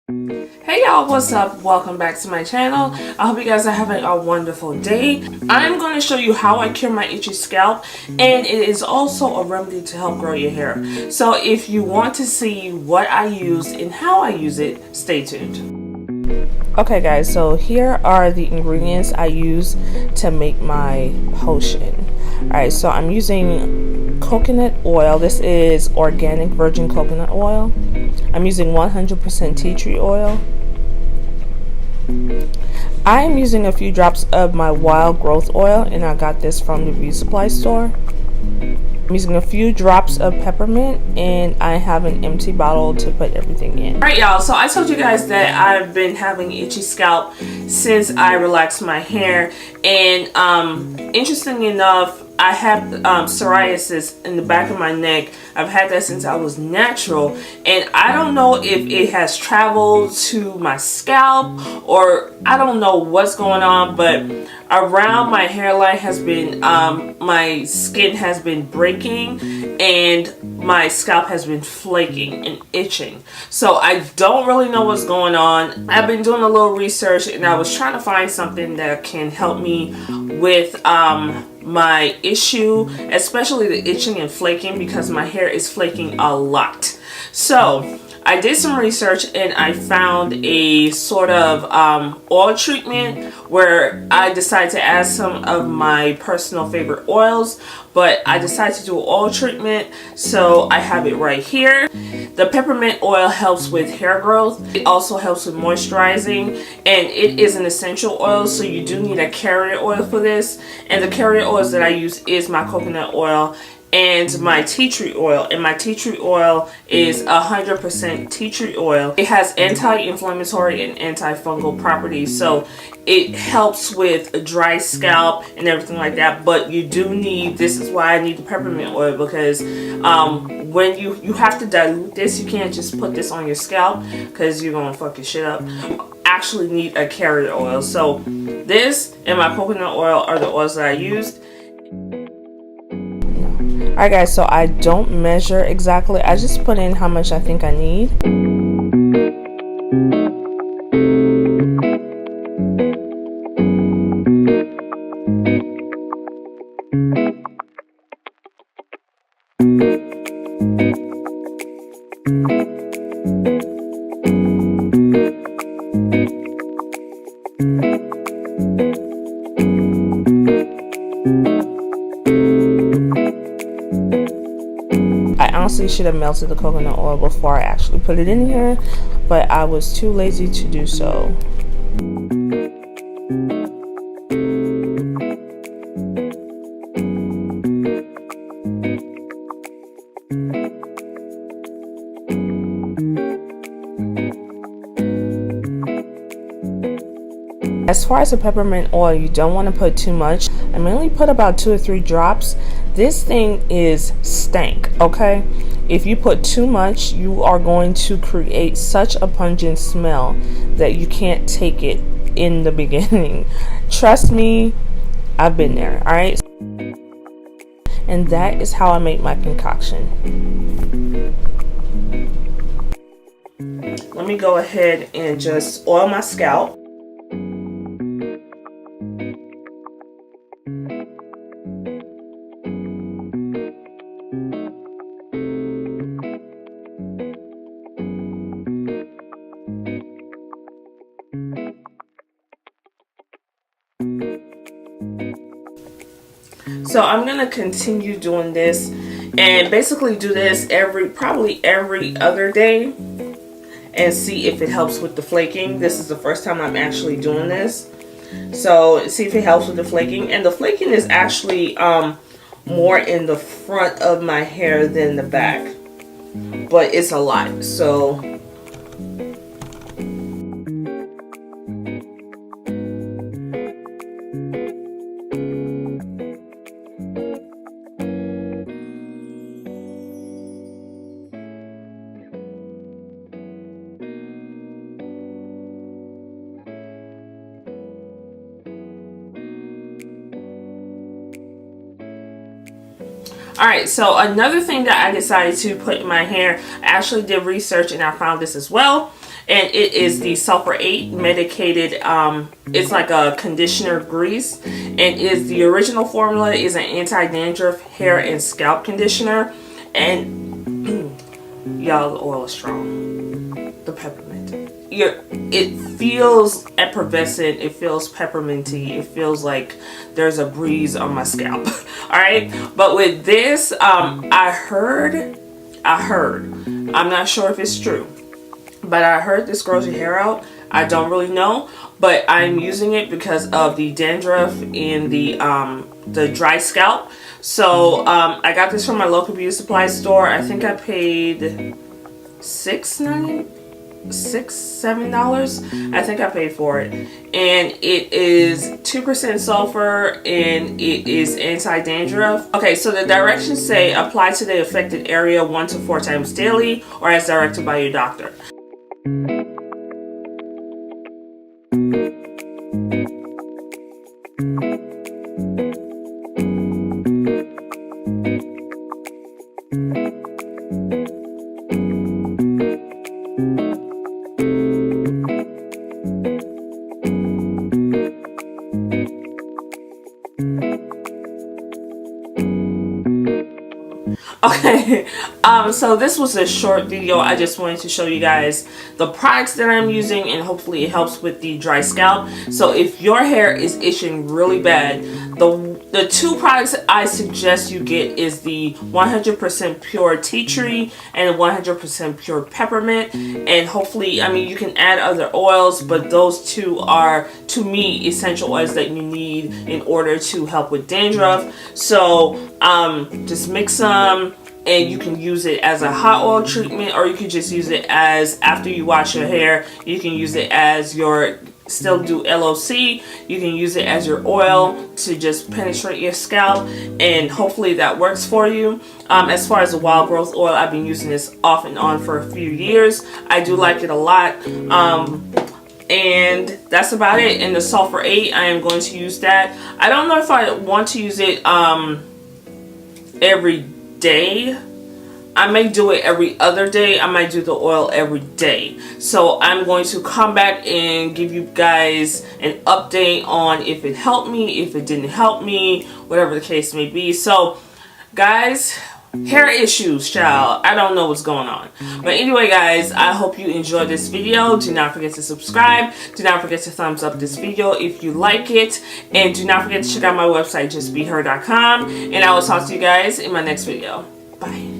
Hey y'all, what's up? Welcome back to my channel. I hope you guys are having a wonderful day. I'm going to show you how I cure my itchy scalp, and it is also a remedy to help grow your hair. So if you want to see what I use and how I use it, stay tuned. Okay guys, so here are the ingredients I use to make my potion. Alright, so I'm using coconut oil. This is organic virgin coconut oil. I'm using 100% tea tree oil. I am using a few drops of my wild growth oil, and I got this from the beauty supply store. I'm using a few drops of peppermint, and I have an empty bottle to put everything in. Alright y'all, so I told you guys that I've been having itchy scalp since I relaxed my hair, and interesting enough, I have psoriasis in the back of my neck. I've had that since I was natural, and I don't know if it has traveled to my scalp or I don't know what's going on, but around my hairline has been, my skin has been breaking and my scalp has been flaking and itching. So I don't really know what's going on. I've been doing a little research, and I was trying to find something that can help me with my issue, especially the itching and flaking, because my hair is flaking a lot. So I did some research, and I found a sort of oil treatment where I decided to add some of my personal favorite oils, but I decided to do an oil treatment, so I have it right here. The peppermint oil helps with hair growth. It also helps with moisturizing, and it is an essential oil, so you do need a carrier oil for this. And the carrier oils that I use is my coconut oil and my tea tree oil, and my tea tree oil is 100% tea tree oil. It has anti-inflammatory and antifungal properties, so it helps with a dry scalp and everything like that. But you do need, this is why I need the peppermint oil, because when you have to dilute this, you can't just put this on your scalp because you're gonna fuck your shit up. You actually need a carrier oil. So this and my coconut oil are the oils that I used. Alright guys, so I don't measure exactly. I just put in how much I think I need. I honestly should have melted the coconut oil before I actually put it in here, but I was too lazy to do so. As far as the peppermint oil, you don't want to put too much. I mainly put about 2 or 3 drops. This thing is stank, okay? If you put too much, you are going to create such a pungent smell that you can't take it in the beginning. Trust me, I've been there, alright? And that is how I make my concoction. Let me go ahead and just oil my scalp. So I'm going to continue doing this, and basically do this probably every other day, and see if it helps with the flaking. This is the first time I'm actually doing this, so see if it helps with the flaking. And the flaking is actually more in the front of my hair than the back, but it's a lot. So Alright, so another thing that I decided to put in my hair, I actually did research and I found this as well, and it is the Sulfer 8 Medicated. It's like a conditioner grease, and is the original formula is an anti-dandruff hair and scalp conditioner, and y'all, the oil is strong. The peppermint, it feels effervescent, it feels pepperminty, it feels like there's a breeze on my scalp. All right, but with this, I heard, I'm not sure if it's true, but I heard this grows your hair out. I don't really know, but I'm using it because of the dandruff in the dry scalp. So I got this from my local beauty supply store. I think I paid $7 I think I paid for it, and it is 2% sulfur, and it is anti-dandruff. Okay, so the directions say apply to the affected area 1 to 4 times daily, or as directed by your doctor. Okay, so this was a short video. I just wanted to show you guys the products that I'm using, and hopefully it helps with the dry scalp. So if your hair is itching really bad, the 2 products I suggest you get is the 100% pure tea tree and 100% pure peppermint. And hopefully, I mean, you can add other oils, but those 2 are, to me, essential oils that you need in order to help with dandruff. So just mix them, and you can use it as a hot oil treatment, or you can just use it as, after you wash your hair, you can use it as your, still do LOC, you can use it as your oil to just penetrate your scalp, and hopefully that works for you. As far as the wild growth oil, I've been using this off and on for a few years. I do like it a lot. And that's about it. And the Sulfer 8, I am going to use that. I don't know if I want to use it every day. I may do it every other day. I might do the oil every day. So I'm going to come back and give you guys an update on if it helped me, if it didn't help me, whatever the case may be. So guys, hair issues, child, I don't know what's going on. But anyway, guys, I hope you enjoyed this video. Do not forget to subscribe. Do not forget to thumbs up this video if you like it. And do not forget to check out my website, justbeher.com. And I will talk to you guys in my next video. Bye.